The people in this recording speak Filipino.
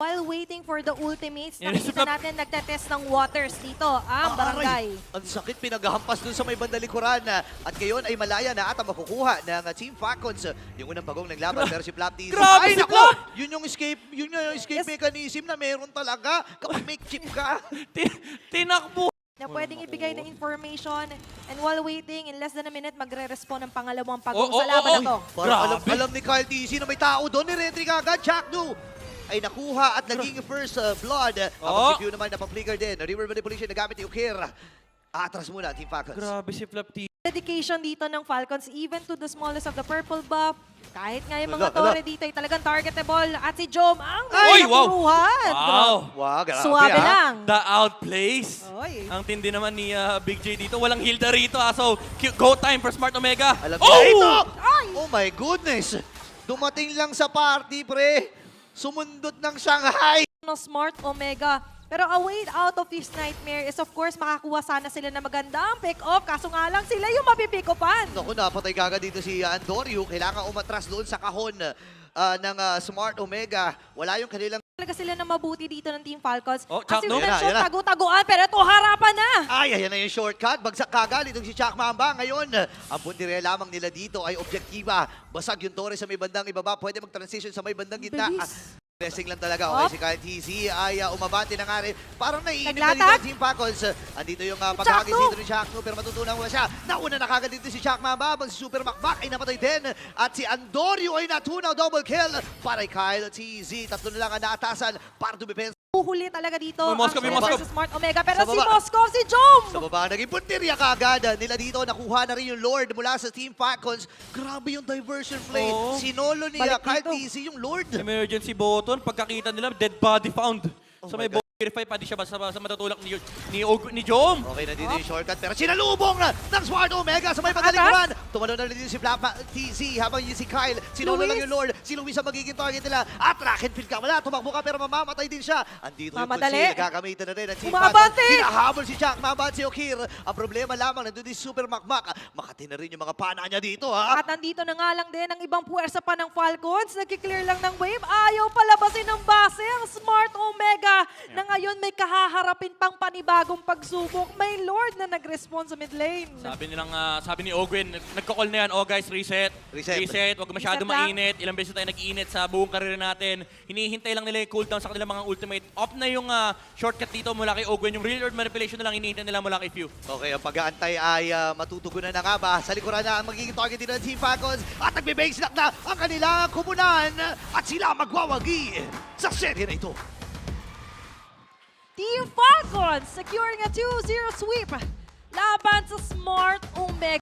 While waiting for the ultimates, Yan, nakita natin nagtetest ng waters dito, ang barangay. Ang sakit, pinaghahampas dun sa may bandalikuran. At ngayon ay malaya na ata makukuha ng Team Falcons. Yung unang bagong ng laban, pero si Flap TC. Grabe Ay, si naku! Flap! Yun yung escape mechanism na meron talaga kapag may chip ka. Tinakbo. Na pwedeng ibigay ng information. And while waiting, in less than a minute, magre-respond ng pangalawang pagong sa laban na to. Parang Grabe. alam ni Kyle TC na may tao doon, ni-retry ka agad. Jackdo ay nakuha at naging first blood. Ang si Q naman napang-flicker din. River Manipulation na gamit ni Ukir. Atras muna, Team Falcons. Grabe si Flap T. Dedication dito ng Falcons, even to the smallest of the purple buff. Kahit nga yung Ala, mga tore dito ay talagang targetable. At si Jom ang Ay, wow! nakuruhan. Wow! Wow, grabe Suwabe lang. The outplays. Oy. Ang tindi naman ni Big J dito. Walang Hilda rito. So, go time for Smart Omega. Alam niya ito! Ay! Oh my goodness! Dumating lang sa party, pre. Sumundot ng Shanghai. No Smart Omega. Pero a way out of this nightmare is of course makakuha sana sila na magandang pick-off. Kaso nga lang sila yung mapipick-offan. Naku, napatay kagad dito si Andorio. Kailangan umatras doon sa kahon ng Smart Omega. Wala yung kanilang... Talaga sila na mabuti dito ng Team Falcons. Oh, Kasi Chuck, no? mention, Yan na. tagu-taguan, pero ito harapan na. Ay, ayan na yung shortcut. Bagsak kagad itong si Chuck Mamba. Ngayon, ang puntire lamang nila dito ay objektiba. Basag yung Torres sa may bandang ibaba. Pwede mag-transition sa may bandang gitna. Bilis. Blessing lang talaga. Okay, si Kyle TC ay umabante na nga rin. Parang naiinip na dito Naglatag? ang Team Falcons. Andito yung paghagis Chakno! dito ni Chakno, pero matutunan mo siya. Nauna na kagad dito si Chuck Mamba. Si Super Macmac ay napatay din. At si Andorio ay natunaw. Double kill para kay Kyle TZ. Tatlo na lang ang naatasan para to defense. Uhuli talaga dito May Moscow, may ang Moscow. versus Smart Omega. Pero Sa si baba. Moscow, si Jom! Sa baba, naging punteriya kaagad nila dito. Nakuha na rin yung Lord mula sa Team Falcons. Grabe yung diversion play. Oo. Sinolo ni Balik Kyle dito. TC yung Lord. Emergency button. Pagkakita nila, dead body found. So my may verify pa di siya sa matutulak ni Jom. Okay na dito yung shortcut, pero sinalubong na ng Smart Omega sa may padalikuran. Tumalo na rin dito si Flap TC habang yung si Kyle. Sinolo lang Luis. yung Lord. Si Luis ang magiging target nila. At track and field ka. Wala, tumakbo ka pero mamamatay din siya. Andito yung Mamadali. Kunsi. Nagagamitan na rin ang Team Umabante. Falcons. Hinahabol si Jack Mamba at si Okir. Ang problema lamang, nandun yung Super Macmac. Makati na rin yung mga pana niya dito, ha? At nandito na nga lang din ang ibang puwersa pa ng Falcons. Nagkiklear lang ng wave. Ayaw palabasin ng base ang Smart Omega na ngayon may kahaharapin pang panibagong pagsubok. May Lord na nag-respond sa mid lane. Sabi ni Ogwen, nagko-call na yan, oh guys, reset. Reset. Wag masyado Reset lang. mainit. Ilang beses tayo nag-iinit sa buong karir natin. Hinihintay lang nila yung cooldown sa kanilang mga ultimate. Off na yung shortcut dito mula kay Ogwen. Yung real world manipulation na lang hinihintay nila mula kay Few. Okay, ang pag-aantay ay matutugunan na nga ba? Sa likuran na ang magiging target dito ng Team Falcons at nagbe-base lock na ang kanilang kumunan at sila magwawagi sa serye na ito. Team Falcons securing a 2-0 sweep laban sa Smart Omega.